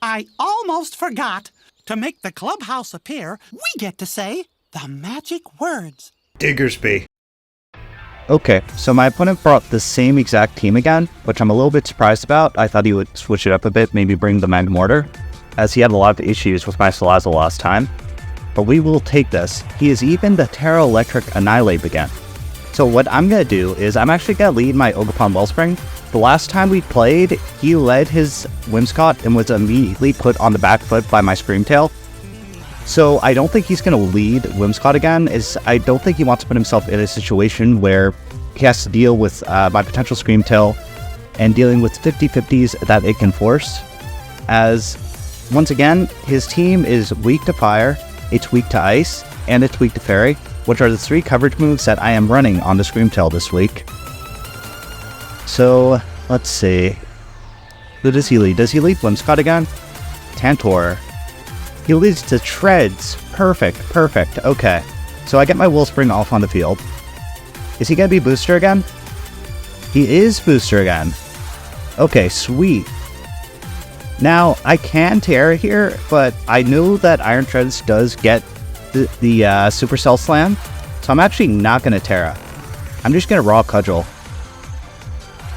I almost forgot. To make the clubhouse appear, we get to say the magic words. Diggersby. Okay, so my opponent brought the same exact team again, which I'm a little bit surprised about. I thought he would switch it up a bit, maybe bring the Mega Mortar, as he had a lot of issues with my Salazzle last time. But we will take this. He is even the Terra Electric Annihilate again. So what I'm going to do is I'm actually going to lead my Ogerpon Wellspring. The last time we played, he led his Whimsicott and was immediately put on the back foot by my Screamtail. So I don't think he's going to lead Whimsicott again. I don't think he wants to put himself in a situation where he has to deal with my potential Screamtail and dealing with 50-50s that it can force. As, once again, his team is weak to Fire, it's weak to Ice, and it's weak to Fairy, which are the 3 coverage moves that I am running on the Screamtail this week. So, let's see. Who does he lead? Does he lead Whimsicott again? Tantor. He leads to Treads. Perfect. Okay. So I get my Wellspring off on the field. Is he going to be Booster again? He is Booster again. Okay, sweet. Now, I can Terra here, but I know that Iron Treads does get the Supercell Slam, so I'm actually not going to Terra. I'm just going to Raw Cudgel.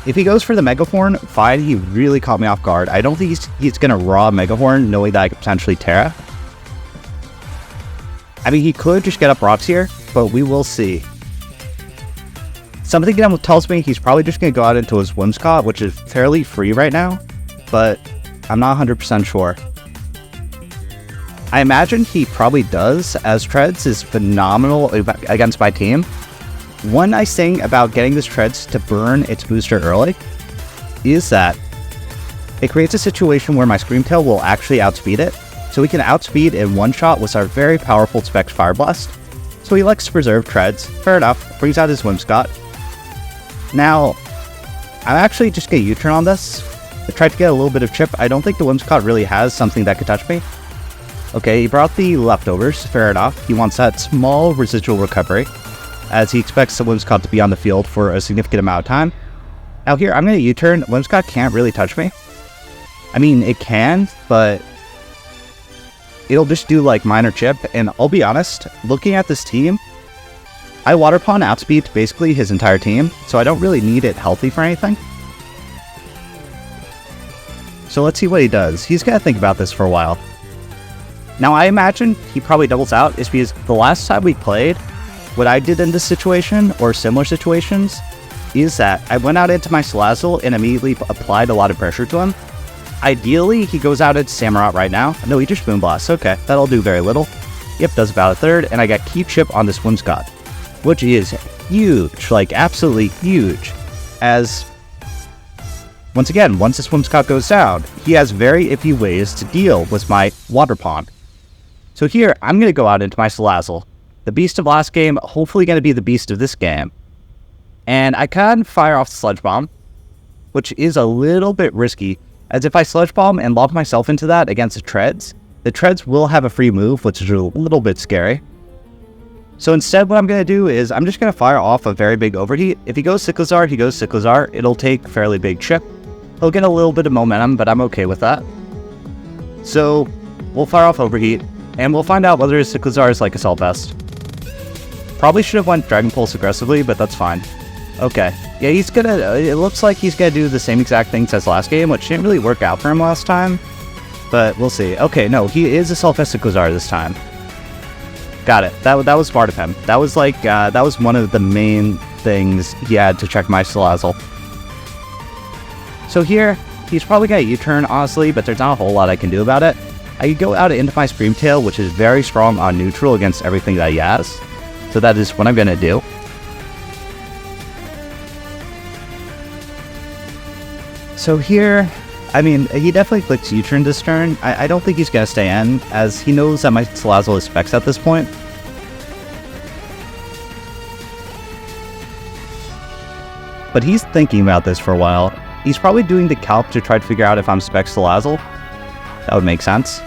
If he goes for the Megahorn, fine, he really caught me off guard. I don't think he's going to Raw Megahorn, knowing that I could potentially Terra. I mean, he could just get up rocks here, but we will see. Something that tells me he's probably just going to go out into his Whimsicott, which is fairly free right now, but I'm not 100% sure. I imagine he probably does, as Treads is phenomenal against my team. One nice thing about getting this Treads to burn its booster early is that it creates a situation where my Screamtail will actually outspeed it, so we can outspeed in one shot with our very powerful Specs Fire Blast. So he likes to preserve Treads, fair enough, brings out his Whimsicott. Now, I'm actually just going to U-turn on this. I tried to get a little bit of chip. I don't think the Whimsicott really has something that could touch me. Okay, he brought the leftovers, fair enough. He wants that small residual recovery, as he expects the Whimsicott to be on the field for a significant amount of time. Now here, I'm going to U-turn. Whimsicott can't really touch me. I mean, it can, but it'll just do like minor chip, and I'll be honest, looking at this team, I Water Pond outspeed basically his entire team, so I don't really need it healthy for anything. So let's see what he does. He's got to think about this for a while. Now I imagine he probably doubles out is because the last time we played, what I did in this situation, or similar situations, is that I went out into my Salazzle and immediately applied a lot of pressure to him. Ideally, he goes out into Samurott right now. No, he just Moonblasts. Okay, that'll do very little. Yep, does about a third, and I got Keep Chip on this Whimsicott, which is huge, like absolutely huge. As, once again, once this Whimsicott goes down, he has very iffy ways to deal with my Water Pond. So here, I'm going to go out into my Salazzle. The beast of last game, hopefully going to be the beast of this game. And I can fire off the Sludge Bomb, which is a little bit risky, as if I Sludge Bomb and lock myself into that against the Treads will have a free move, which is a little bit scary. So instead, what I'm going to do is I'm just going to fire off a very big Overheat. If he goes Cyclizar, he goes Cyclizar. It'll take fairly big chip. He'll get a little bit of momentum, but I'm okay with that. So we'll fire off Overheat, and we'll find out whether his Cyclizar is like Assault Vest. Probably should have went Dragon Pulse aggressively, but that's fine. Okay. Yeah, he's gonna, it looks like he's gonna do the same exact things as last game, which didn't really work out for him last time. But we'll see. Okay, no, he is Assault Vest Cyclizar this time. Got it. That was smart of him. That was like, that was one of the main things he had to check my Salazzle. So here, he's probably got a U-turn, honestly, but there's not a whole lot I can do about it. I could go out into my Screamtail, which is very strong on neutral against everything that he has. So that is what I'm going to do. So here, I mean, he definitely clicks U-turn this turn. I don't think he's going to stay in, as he knows that my Salazzle is Specs at this point. But he's thinking about this for a while. He's probably doing the calc to try to figure out if I'm Specs Salazzle. That would make sense.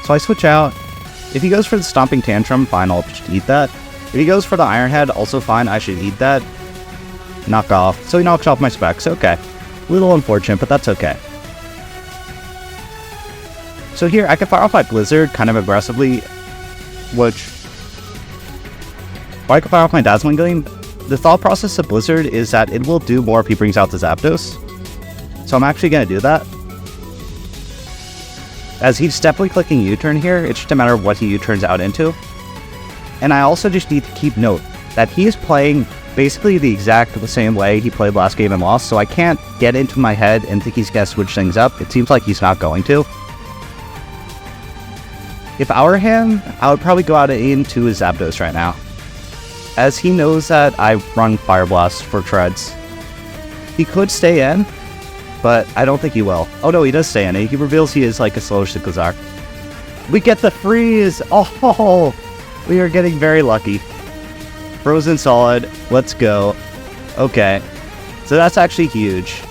So I switch out. If he goes for the Stomping Tantrum, fine, I'll just eat that. If he goes for the Iron Head, also fine, I should eat that. Knock off. So he knocks off my Specs, okay. A little unfortunate, but that's okay. So here, I can fire off my Blizzard kind of aggressively, I can fire off my Dazzling Gleam. The thought process of Blizzard is that it will do more if he brings out the Zapdos. So I'm actually going to do that. As he's definitely clicking U-turn here, it's just a matter of what he U-turns out into. And I also just need to keep note that he is playing basically the same way he played last game and lost, so I can't get into my head and think he's going to switch things up. It seems like he's not going to. If I were him, I would probably go out into his Zapdos right now, as he knows that I run Fire Blast for Treads. He could stay in, but I don't think he will. Oh no, he does stay in. He reveals he is like a slower Cyclizar. We get the freeze! Oh, we are getting very lucky. Frozen Solid, let's go. Okay, so that's actually huge.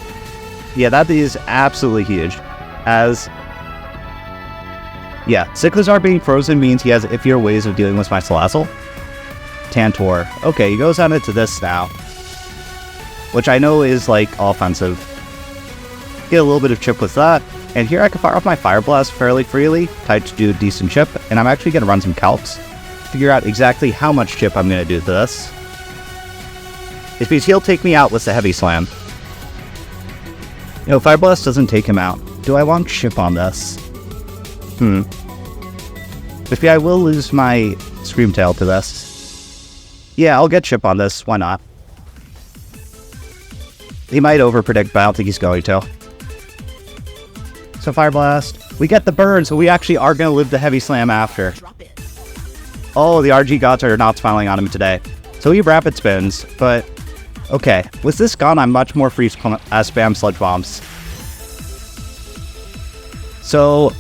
Yeah, that is absolutely huge. Cyclizar being frozen means he has iffier ways of dealing with my Salazzle. Tantor. Okay, he goes out into this now, which I know is like offensive. Get a little bit of chip with that, and here I can fire off my Fire Blast fairly freely, tied to do a decent chip, and I'm actually going to run some calcs, figure out exactly how much chip I'm going to do to this. It's because he'll take me out with the Heavy Slam. Fire Blast doesn't take him out. Do I want chip on this? Maybe I will lose my Screamtail to this. Yeah, I'll get chip on this. Why not? He might overpredict, but I don't think he's going to. So Fire Blast. We get the burn, so we actually are going to live the Heavy Slam after. Oh, the RG gods are not smiling on him today. So he Rapid Spins, but okay. With this gone, I'm much more free to spam Sludge Bombs. So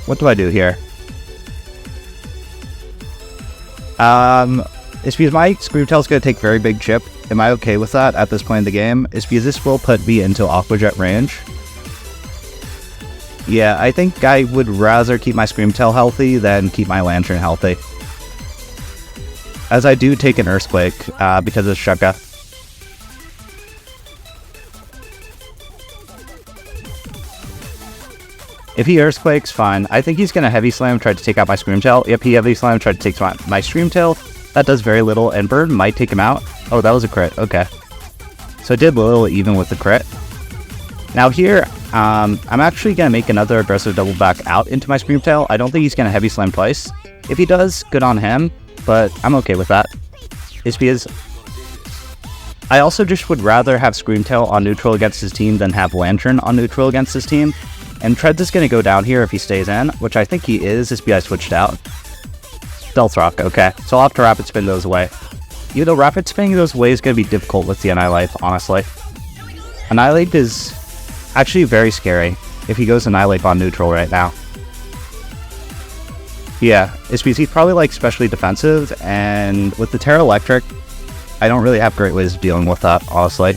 what do I do here? It's because my Screamtail's going to take very big chip. Am I okay with that at this point in the game? It's because this will put me into Aqua Jet range. Yeah, I think I would rather keep my Screamtail healthy than keep my Lantern healthy, as I do take an Earthquake because of Shuka. If he Earthquakes, fine. I think he's going to Heavy Slam, try to take out my Screamtail. Yep, he Heavy Slam, tried to take my Screamtail. That does very little, and Burn might take him out. Oh, that was a crit. Okay. So it did little even with the crit. Now here, I'm actually going to make another aggressive double back out into my Screamtail. I don't think he's going to Heavy Slam twice. If he does, good on him, but I'm okay with that. It's because I also just would rather have Screamtail on neutral against his team than have Lantern on neutral against his team. And Treads is going to go down here if he stays in, which I think he is because I switched out. Stealth Rock, okay. So I'll have to Rapid Spin those away. Even though Rapid Spinning those away is going to be difficult with the Annihilate, honestly. Annihilate is actually very scary if he goes Annihilate on neutral right now. Yeah, it's because he's probably like specially defensive, and with the Terra Electric, I don't really have great ways of dealing with that, honestly.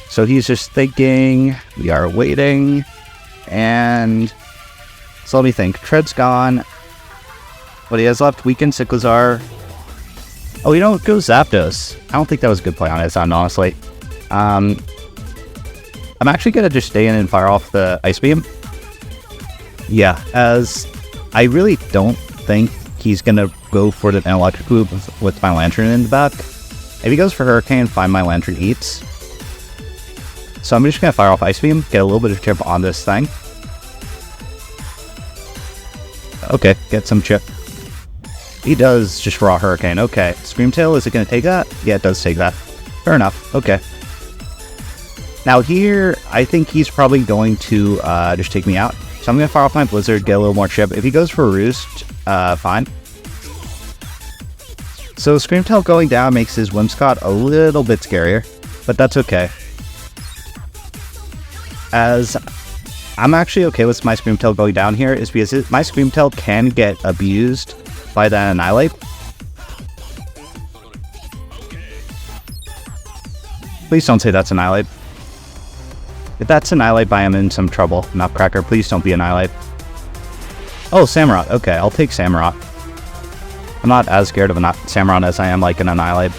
So he's just thinking, we are waiting. And so let me think. Tread's gone. What he has left, Weakened Cyclizar. Oh, go Zapdos. I don't think that was a good play on his end, honestly. I'm actually going to just stay in and fire off the Ice Beam. Yeah, as I really don't think he's going to go for the Electric Loop with my Lantern in the back. If he goes for Hurricane, fine, my Lantern eats. So I'm just going to fire off Ice Beam, get a little bit of chip on this thing. Okay, get some chip. He does just raw Hurricane. Okay, Screamtail, is it going to take that? Yeah, it does take that. Fair enough. Okay. Now here, I think he's probably going to just take me out. So I'm going to fire off my Blizzard, get a little more chip. If he goes for a Roost, fine. So Screamtail going down makes his Whimsicott a little bit scarier, but that's okay. As I'm actually okay with my Screamtail going down here is because my Screamtail can get abused by that Annihilate. Please don't say that's Annihilate. If that's Annihilate, I am in some trouble. Nutcracker, please don't be Annihilate. Oh, Samurott. Okay, I'll take Samurott. I'm not as scared of a Samurott as I am like an Annihilate.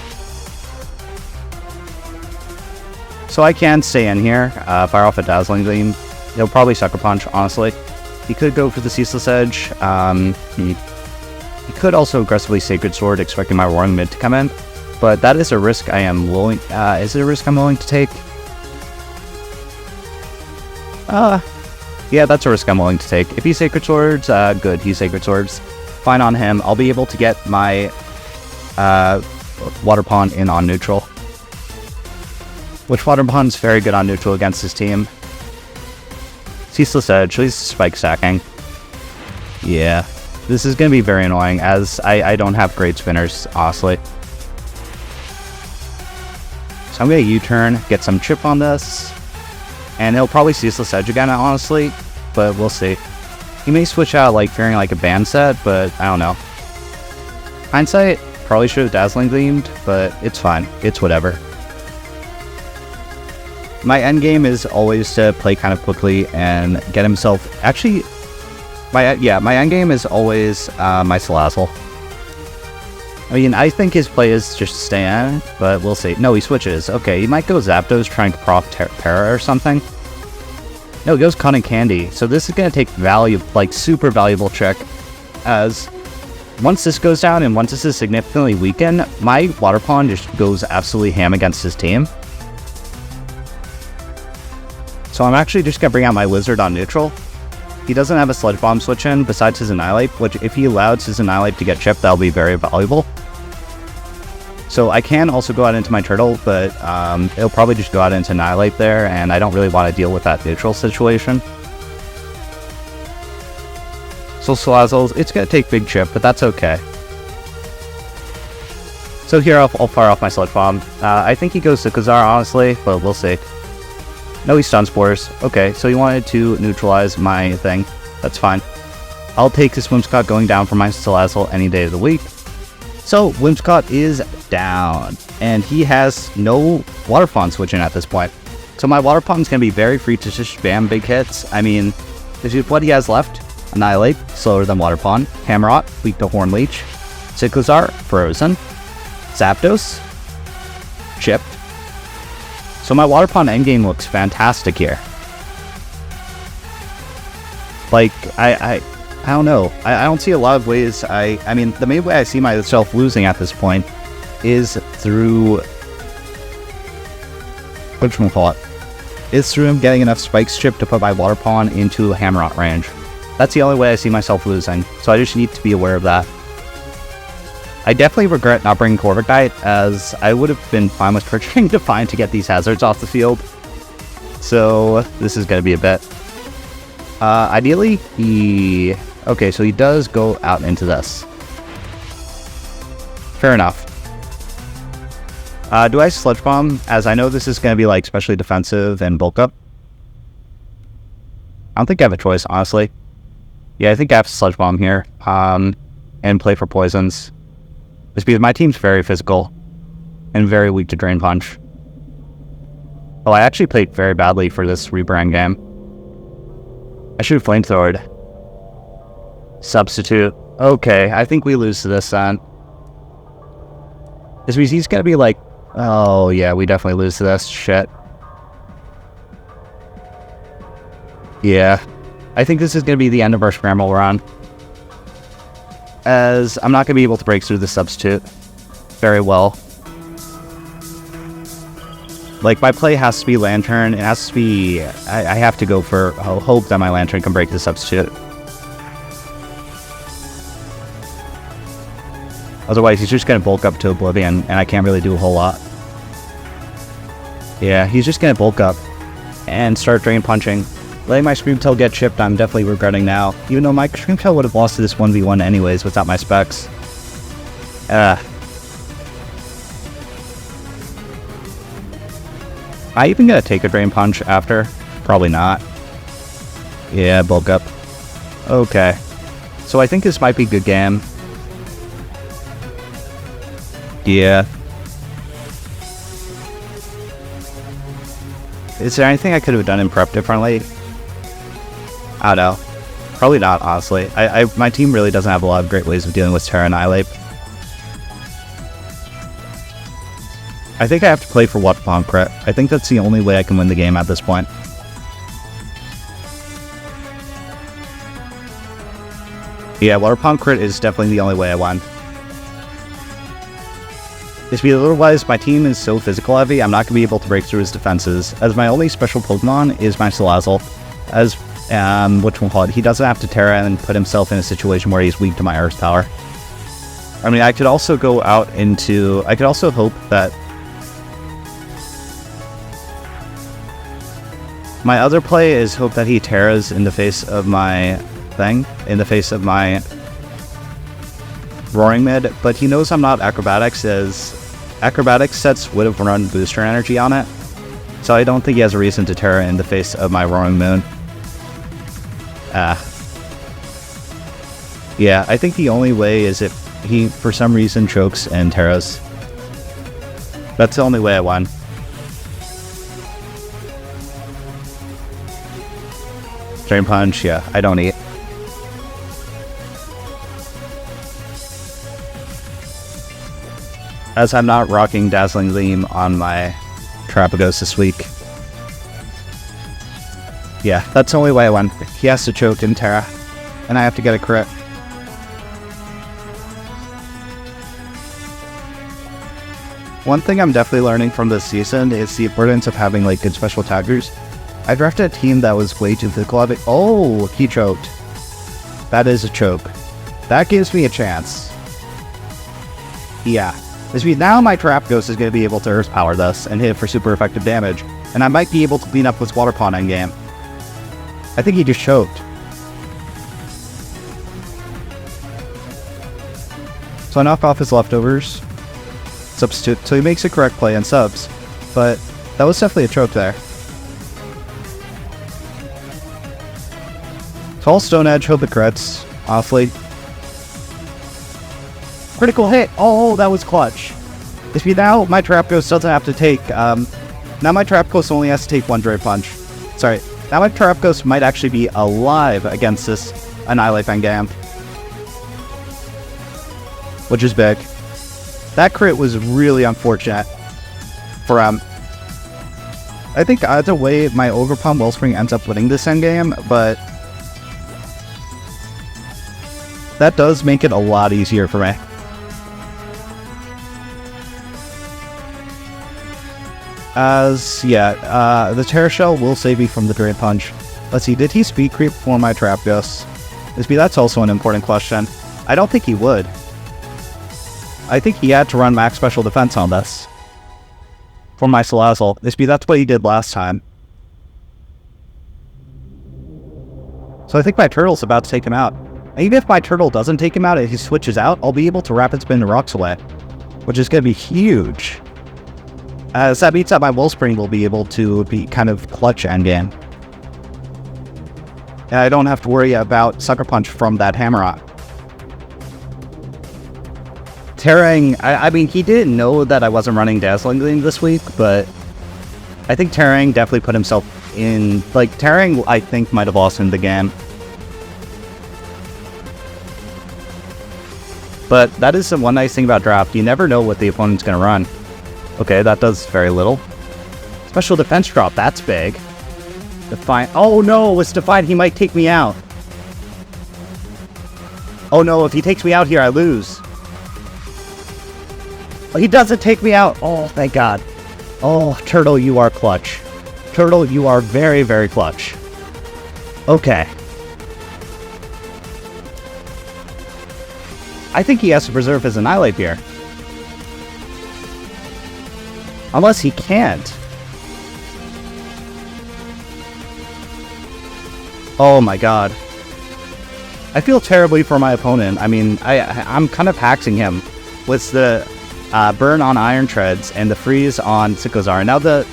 So I can stay in here, fire off a Dazzling Gleam. He'll probably Sucker Punch, honestly. He could go for the Ceaseless Edge. He could also aggressively Sacred Sword, expecting my Roaring Mid to come in. But that is a risk I am willing... is it a risk I'm willing to take? Yeah, that's a risk I'm willing to take. If he Sacred Swords, good, he Sacred Swords. Fine on him. I'll be able to get my Water Pond in on neutral. Which Water Pond's very good on neutral against his team. Ceaseless Edge, he's spike stacking. Yeah, this is going to be very annoying as I don't have great spinners, honestly. So I'm going to U-turn, get some chip on this. And he'll probably Ceaseless Edge again, honestly, but we'll see. He may switch out, like, fearing like a band set, but I don't know. Hindsight, probably should have Dazzling Gleamed, but it's fine. It's whatever. My endgame is always to play kind of quickly and get himself... Actually, my endgame is always my Salazzle. I mean, I think his play is just stay in, but we'll see. No, he switches. Okay, he might go Zapdos trying to proc Para or something. No, he goes Cotton Candy. So this is going to take value, like super valuable trick, as once this goes down and once this is significantly weakened, my Water Pond just goes absolutely ham against his team. So I'm actually just going to bring out my Lizard on neutral. He doesn't have a Sludge Bomb switch in besides his Annihilate, which if he allows his Annihilate to get chipped, that'll be very valuable. So I can also go out into my Turtle, but it'll probably just go out into Annihilate there, and I don't really want to deal with that neutral situation. So Salazzle, it's going to take big chip, but that's okay. So here I'll fire off my Sludge Bomb. I think he goes to Kazar, honestly, but we'll see. No, he Stun Spores. Okay, so he wanted to neutralize my thing. That's fine. I'll take this Whimsicott going down for my Salazzle any day of the week. So, Whimsicott is down, and he has no Water Pond switching at this point. So my Water Pond's going to be very free to just spam big hits. I mean, this is what he has left. Annihilate, slower than Water Pond. Hammerot, weak to Horn Leech. Cyclizar, frozen. Zapdos, chipped. So my Water Pond endgame looks fantastic here. Like, I don't know. I don't see a lot of ways. I mean, the main way I see myself losing at this point is through... whatchamacallit? Is through him getting enough Spikes chipped to put my Water Pond into Hammerot range. That's the only way I see myself losing, so I just need to be aware of that. I definitely regret not bringing Corviknight, as I would have been fine with purchasing Define to get these hazards off the field. So, this is going to be a bit. Ideally, he... Okay, so he does go out into this. Fair enough. Do I Sludge Bomb? As I know this is going to be, like, especially defensive and bulk up. I don't think I have a choice, honestly. Yeah, I think I have to Sludge Bomb here. And play for poisons. Just because my team's very physical and very weak to Drain Punch. Well, I actually played very badly for this rebrand game. I should have Flamethrowered. Substitute. Okay, I think we lose to this then. This means he's gonna be like, oh yeah, we definitely lose to this. Shit. Yeah. I think this is gonna be the end of our Scramble run, as I'm not gonna be able to break through the substitute very well. Like, my play has to be Lantern. It has to be... I have to go for hope that my Lantern can break the substitute. Otherwise, he's just going to bulk up to Oblivion, and I can't really do a whole lot. Yeah, he's just going to bulk up and start Drain Punching. Letting my Screamtail get chipped, I'm definitely regretting now. Even though my Screamtail would have lost to this 1v1 anyways without my specs. Am I even gonna take a Drain Punch after? Probably not. Yeah, bulk up. Okay. So I think this might be a good game. Yeah. Is there anything I could have done in prep differently? I don't know. Probably not, honestly. My team really doesn't have a lot of great ways of dealing with Terra Annihilate. I think I have to play for Water Pond crit. I think that's the only way I can win the game at this point. Yeah, Water Pond crit is definitely the only way I won. Just because otherwise, my team is so physical heavy, I'm not going to be able to break through his defenses, as my only special Pokemon is my Salazzle. As, whatchamacallit, he doesn't have to Terra and put himself in a situation where he's weak to my Earth power. I mean, I could also go out into... I could also hope that... My other play is hope that he Terras in the face of my thing, in the face of my Roaring Mid, but he knows I'm not Acrobatics, as Acrobatics sets would have run Booster Energy on it, so I don't think he has a reason to Terra in the face of my Roaring Moon. Yeah, I think the only way is if he, for some reason, chokes and Terras. That's the only way I won. Drain Punch, yeah, I don't eat. As I'm not rocking Dazzling Gleam on my Terapagos this week. Yeah, that's the only way I won. He has to choke in Terra, and I have to get a crit. One thing I'm definitely learning from this season is the importance of having like good special attackers. I drafted a team that was way too physical. Oh, he choked. That is a choke. That gives me a chance. Yeah. This means now my Terapagos is going to be able to Earth Power this and hit for super effective damage, and I might be able to clean up with Water Pond endgame. I think he just choked. So I knock off his leftovers. Substitute. So he makes a correct play and subs, but that was definitely a choke there. Tall Stone Edge, hope it crits. Honestly. Critical hit! Oh, that was clutch. Now my Terapagos doesn't have to take, now my Terapagos only has to take one Drain Punch. Sorry. Now my Terapagos might actually be alive against this Annihilate Fangam. Which is big. That crit was really unfortunate for I think either way my Ogerpon Wellspring ends up winning this endgame, but that does make it a lot easier for me. As, yeah, the Terra Shell will save me from the Drain Punch. Let's see, did he speed creep for my Terapagos? That's also an important question. I don't think he would. I think he had to run max special defense on this. For my Salazzle. That's what he did last time. So I think my Turtle's about to take him out. And even if my Turtle doesn't take him out and he switches out, I'll be able to Rapid Spin the rocks away. Which is going to be huge. As that means that my Wellspring will be able to be kind of clutch endgame. And I don't have to worry about Sucker Punch from that Hammerot. Terraing, I mean, he didn't know that I wasn't running Dazzling Gleam this week, but I think Terraing definitely put himself in, like, Terraing, I think, might have lost him the game. But that is the one nice thing about draft, you never know what the opponent's going to run. Okay, that does very little. Special defense drop, that's big. Define, oh no, it's Define, he might take me out. Oh no, if he takes me out here, I lose. He doesn't take me out. Oh, thank God. Oh, Turtle, you are clutch. Turtle, you are very, very clutch. Okay. I think he has to preserve his Annihilate here. Unless he can't. Oh my God. I feel terribly for my opponent. I mean, I'm kind of hacking him with the burn on Iron Treads and the freeze on Sickozar. Now the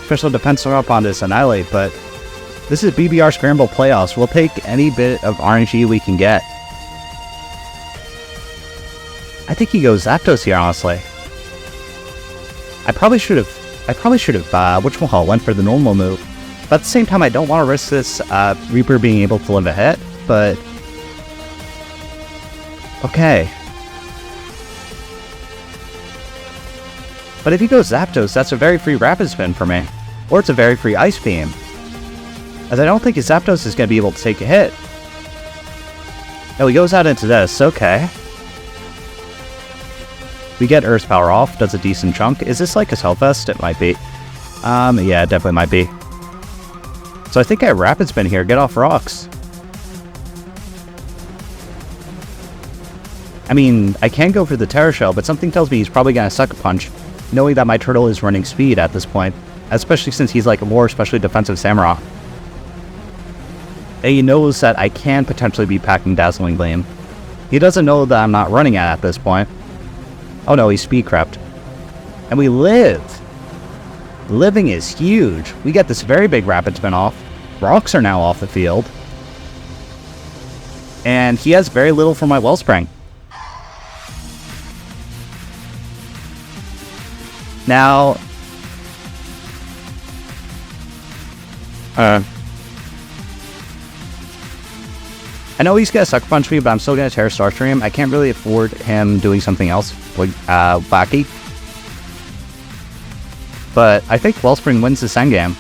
special defense are up on this Annihilate, but this is BBR Scramble playoffs. We'll take any bit of RNG we can get. I think he goes Zapdos here, honestly. I probably should have, whatchamacallit, went for the normal move. But at the same time, I don't want to risk this Reaper being able to live a hit, but okay. But if he goes Zapdos, that's a very free Rapid Spin for me. Or it's a very free Ice Beam. As I don't think his Zapdos is going to be able to take a hit. Oh, he goes out into this. Okay. We get Earth Power off. Does a decent chunk. Is this like a Hellfest? It might be. Yeah, it definitely might be. So I think I have Rapid Spin here. Get off rocks. I mean, I can go for the Terra Shell, but something tells me he's probably going to Sucker Punch, knowing that my turtle is running speed at this point, especially since he's like a more especially defensive Samurott. And he knows that I can potentially be packing Dazzling Gleam. He doesn't know that I'm not running at this point. Oh no, he's speed crept. And we live! Living is huge. We get this very big Rapid Spin off. Rocks are now off the field. And he has very little for my Wellspring. Now... I know he's gonna Sucker Punch me, but I'm still gonna Terra Starstream. I can't really afford him doing something else, like, wacky. But I think Wellspring wins this endgame.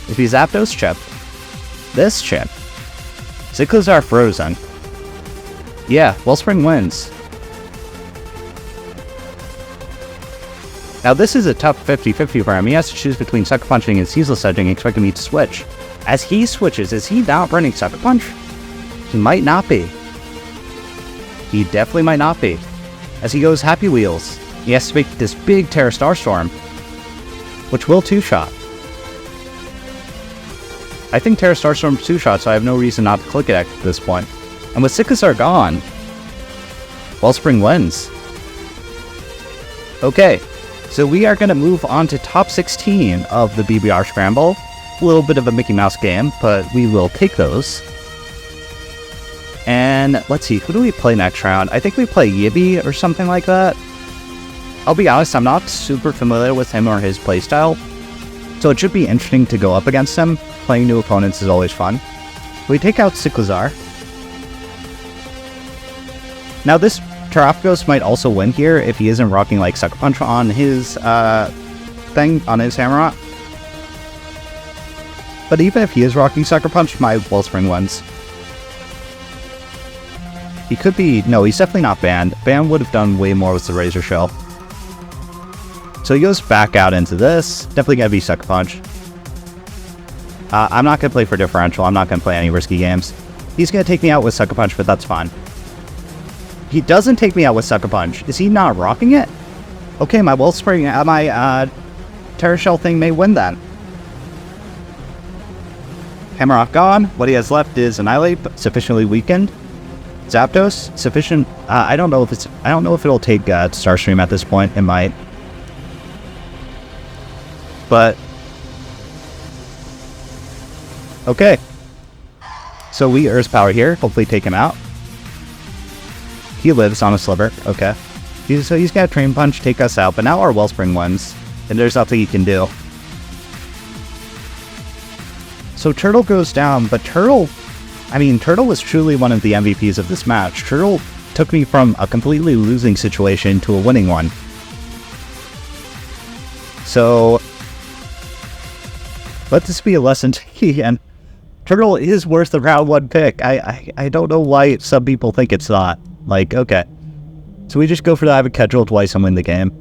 If he Zapdos chip, this chip, Cyclizar frozen. Yeah, Wellspring wins. Now this is a tough 50-50 for him. He has to choose between Sucker Punching and Ceaseless Edging, expecting me to switch. As he switches, is he not running Sucker Punch? He might not be. He definitely might not be. As he goes Happy Wheels, he has to make this big Terra Starstorm, which will two-shot. I think Terra Starstorm two-shot, so I have no reason not to click it at this point. And with Cyclizar gone, Wellspring wins. Okay, so we are going to move on to top 16 of the BBR Scramble. A little bit of a Mickey Mouse game, but we will take those. And let's see, who do we play next round? I think we play Yibby or something like that. I'll be honest, I'm not super familiar with him or his playstyle, so it should be interesting to go up against him. Playing new opponents is always fun. We take out Cyclizar. Now this Terapagos might also win here if he isn't rocking like Sucker Punch on his thing, on his Samurott. But even if he is rocking Sucker Punch, my Wellspring wins. He could be... No, he's definitely not banned. Ban would have done way more with the Razor Shell. So he goes back out into this. Definitely going to be Sucker Punch. I'm not going to play for differential. I'm not going to play any risky games. He's going to take me out with Sucker Punch, but that's fine. He doesn't take me out with Sucker Punch. Is he not rocking it? Okay, my Wellspring, my Terra Shell thing may win then. Hammerlock gone. What he has left is Annihilate, sufficiently weakened. Zapdos, sufficient. I don't know if it'll take Starstream at this point. It might, but okay. So we Earth Power here. Hopefully take him out. He lives on a sliver. Okay. So he's got a Train Punch, take us out. But now our Wellspring wins, and there's nothing he can do. So Turtle goes down, but Turtle was truly one of the MVPs of this match. Turtle took me from a completely losing situation to a winning one. So let this be a lesson to me, and Turtle is worth the round one pick. I don't know why some people think it's not. Like, okay. So we just go for the Ivan Kedril twice and win the game.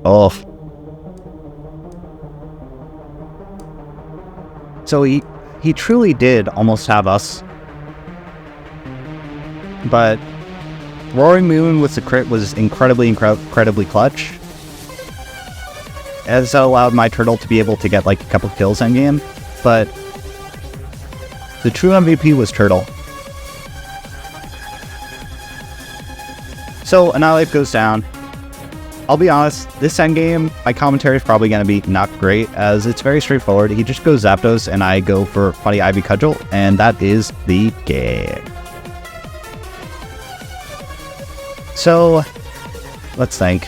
Oh. So he truly did almost have us. But Roaring Moon with the crit was incredibly clutch. As that allowed my Turtle to be able to get like a couple kills in game. But the true MVP was Turtle. So Annihilate goes down. I'll be honest, this endgame, my commentary is probably going to be not great, as it's very straightforward. He just goes Zapdos, and I go for Funny Ivy Cudgel, and that is the game. So, let's think.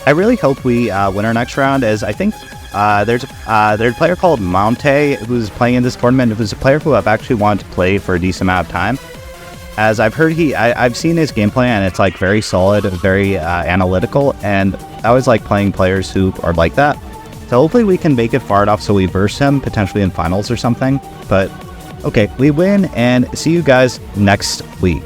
I really hope we win our next round, as I think there's a player called Monte who's playing in this tournament. It was a player who I've actually wanted to play for a decent amount of time. As I've heard, I've seen his gameplay, and it's like very solid, very analytical, and I always like playing players who are like that. So hopefully we can make it far enough so we verse him, potentially in finals or something. But okay, we win, and see you guys next week.